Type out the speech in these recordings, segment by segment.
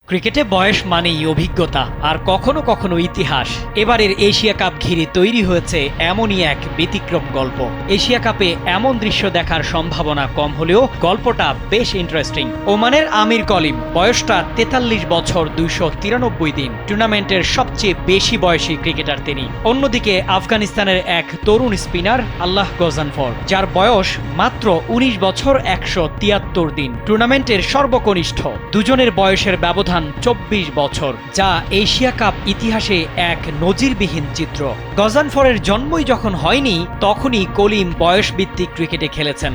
ক্রিকেটে বয়স মানেই অভিজ্ঞতা আর কখনো কখনো ইতিহাস। এবারের এশিয়া কাপ ঘিরে তৈরি হয়েছে এমনই এক ব্যতিক্রম গল্প। এশিয়া কাপে এমন দৃশ্য দেখার সম্ভাবনা কম হলেও গল্পটা বেশ ইন্টারেস্টিং। ওমানের আমির কলিম, বয়সটা ৪৩ বছর ২৯৩ দিন। টুর্নামেন্টের সবচেয়ে বেশি বয়সী ক্রিকেটার তিনি। অন্যদিকে আফগানিস্তানের এক তরুণ স্পিনার আল্লাহ গজানফর, যার বয়স মাত্র ১৯ বছর ১৭৩ দিন। টুর্নামেন্টের সর্বকনিষ্ঠ দুজনের বয়সের ব্যবধান ২৪ বছর, যা এশিয়া কাপ ইতিহাসে এক নজিরবিহীন চিত্র। গজানফরের জন্মই যখন হয়নি, তখনই কলিম বয়সভিত্তিক ক্রিকেটে খেলেছেন।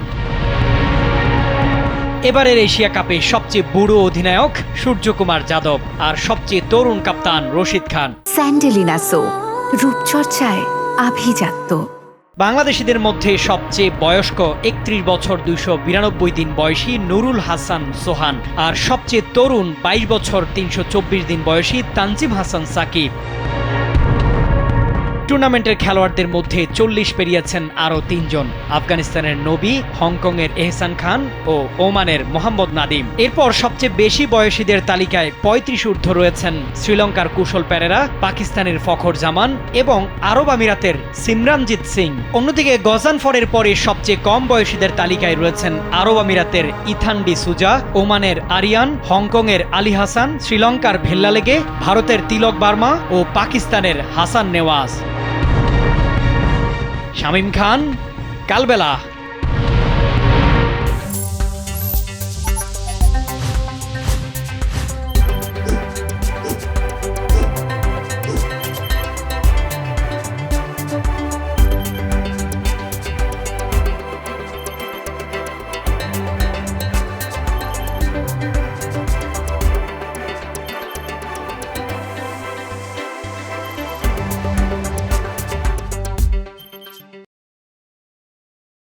এবারের এশিয়া কাপে সবচেয়ে বুড়ো অধিনায়ক সূর্যকুমার যাদব আর সবচেয়ে তরুণ কাপ্তান রশিদ খান। স্যান্ডেলিনা সো, রূপচর্চায় আভিজাত্য। বাংলাদেশিদের মধ্যে সবচেয়ে বয়স্ক ৩১ বছর ২৯২ দিন বয়সী নুরুল হাসান সোহান আর সবচেয়ে তরুণ ২২ বছর ৩২৪ দিন বয়সী তানজিম হাসান সাকিব। টুর্নামেন্টের খেলোয়াড়দের মধ্যে ৪০ পেরিয়েছেন আরও ৩ জন, আফগানিস্তানের নবী, হংকংয়ের এহসান খান ও ওমানের মোহাম্মদ নাদিম। এরপর সবচেয়ে বেশি বয়সীদের তালিকায় ৩৫ ঊর্ধ্ব রয়েছেন শ্রীলঙ্কার কুশল পেরেরা, পাকিস্তানের ফখর জামান এবং আরব আমিরাতের সিমরানজিৎ সিং। অন্যদিকে গজানফরের পরে সবচেয়ে কম বয়সীদের তালিকায় রয়েছেন আরব আমিরাতের ইথান ডি সুজা, ওমানের আরিয়ান, হংকংয়ের আলী হাসান, শ্রীলঙ্কার ভেল্লালেগে, ভারতের তিলক বার্মা ও পাকিস্তানের হাসান নেওয়াজ। শামীম খান, কালবেলা।